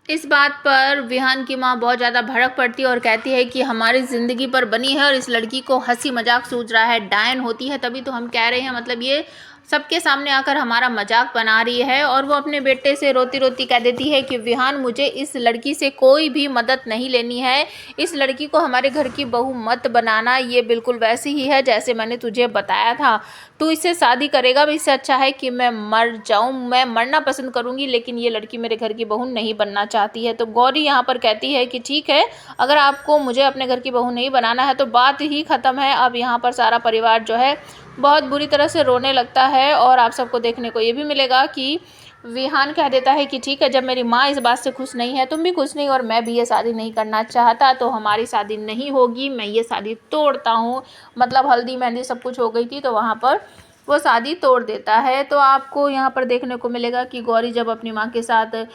इस बात पर विहान की माँ बहुत ज़्यादा भड़क पड़ती है और कहती है कि हमारी ज़िंदगी पर बनी है और इस लड़की को हंसी मजाक सूझ रहा है, डायन होती है तभी तो हम कह रहे हैं, मतलब ये सबके सामने आकर हमारा मजाक बना रही है। और वो अपने बेटे से रोती रोती कह देती है कि विहान, मुझे इस लड़की से कोई भी मदद नहीं लेनी है, इस लड़की को हमारे घर की बहू मत बनाना, ये बिल्कुल वैसी ही है जैसे मैंने तुझे बताया था, तू इससे शादी करेगा भी, इससे अच्छा है कि मैं मर जाऊं, मैं मरना पसंद करूंगी, लेकिन ये लड़की मेरे घर की बहू नहीं बनना चाहती है। तो गौरी यहाँ पर कहती है कि ठीक है, अगर आपको मुझे अपने घर की बहू नहीं बनाना है तो बात ही ख़त्म है। अब यहाँ पर सारा परिवार जो है बहुत बुरी तरह से रोने लगता है और आप सबको देखने को ये भी मिलेगा कि विहान कह देता है कि ठीक है, जब मेरी माँ इस बात से खुश नहीं है, तुम भी खुश नहीं और मैं भी ये शादी नहीं करना चाहता, तो हमारी शादी नहीं होगी, मैं ये शादी तोड़ता हूँ। मतलब हल्दी मेहंदी सब कुछ हो गई थी तो वहाँ पर वो शादी तोड़ देता है। तो आपको यहाँ पर देखने को मिलेगा कि गौरी जब अपनी माँ के साथ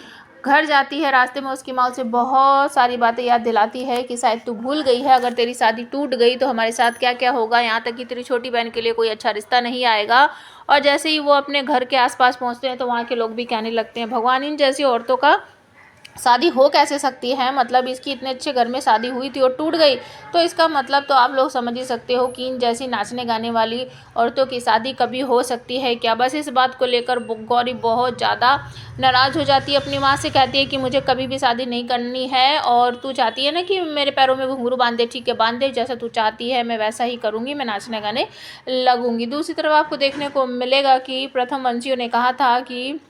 घर जाती है, रास्ते में उसकी माँ उसे बहुत सारी बातें याद दिलाती है कि शायद तू भूल गई है, अगर तेरी शादी टूट गई तो हमारे साथ क्या क्या होगा, यहाँ तक कि तेरी छोटी बहन के लिए कोई अच्छा रिश्ता नहीं आएगा। और जैसे ही वो अपने घर के आसपास पहुँचते हैं तो वहाँ के लोग भी कहने लगते हैं, भगवान, इन जैसी औरतों का शादी हो कैसे सकती है, मतलब इसकी इतने अच्छे घर में शादी हुई थी और टूट गई, तो इसका मतलब तो आप लोग समझ ही सकते हो कि इन जैसी नाचने गाने वाली औरतों की शादी कभी हो सकती है क्या। बस इस बात को लेकर गौरी बहुत ज़्यादा नाराज़ हो जाती है, अपनी माँ से कहती है कि मुझे कभी भी शादी नहीं करनी है, और तू चाहती है ना कि मेरे पैरों में घुंघरू बांध दे, ठीक है बांध दे, जैसा तू चाहती है मैं वैसा ही करूँगी, मैं नाचने गाने लगूंगी। दूसरी तरफ आपको देखने को मिलेगा कि प्रथम वंशियों ने कहा था कि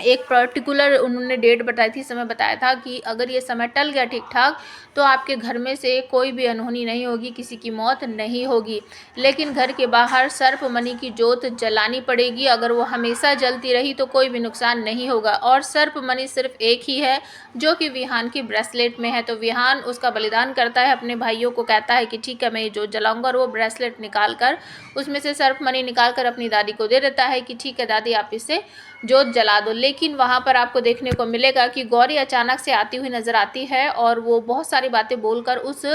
एक पर्टिकुलर उन्होंने डेट बताई थी, समय बताया था कि अगर ये समय टल गया ठीक ठाक तो आपके घर में से कोई भी अनहोनी नहीं होगी, किसी की मौत नहीं होगी, लेकिन घर के बाहर सर्प मणि की जोत जलानी पड़ेगी, अगर वो हमेशा जलती रही तो कोई भी नुकसान नहीं होगा। और सर्प मणि सिर्फ एक ही है जो कि विहान की ब्रेसलेट में है। तो विहान उसका बलिदान करता है, अपने भाइयों को कहता है कि ठीक है मैं ये जोत जलाऊंगा, और वो ब्रेसलेट निकाल कर उसमें से सर्प मणि निकाल कर अपनी दादी को दे देता है कि ठीक है दादी आप इससे जोत जला दो। लेकिन वहाँ पर आपको देखने को मिलेगा कि गौरी अचानक से आती हुई नजर आती है और वो बहुत सारी बातें बोलकर उस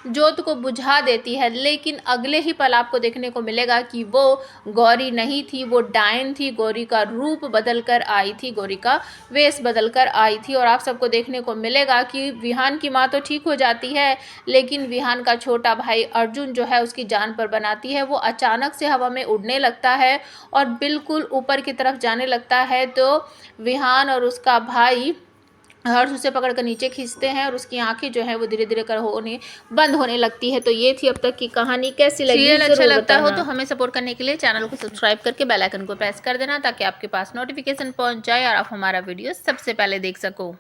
जोत को बुझा देती है, लेकिन अगले ही पल आपको देखने को मिलेगा कि वो गौरी नहीं थी, वो डायन थी, गौरी का रूप बदल कर आई थी, गौरी का वेश बदल कर आई थी। और आप सबको देखने को मिलेगा कि विहान की माँ तो ठीक हो जाती है, लेकिन विहान का छोटा भाई अर्जुन जो है उसकी जान पर बनाती है, वो अचानक से हवा में उड़ने लगता है और बिल्कुल ऊपर की तरफ जाने लगता है। तो विहान और उसका भाई हर्ष उसे पकड़कर नीचे खींचते हैं और उसकी आंखें जो है वो धीरे धीरे कर होने बंद होने लगती है। तो ये थी अब तक की कहानी, कैसी लगी सीरियल अच्छा लगता हो तो हमें सपोर्ट करने के लिए चैनल को सब्सक्राइब करके बेल आइकन को प्रेस कर देना ताकि आपके पास नोटिफिकेशन पहुंच जाए और आप हमारा वीडियो सबसे पहले देख सको।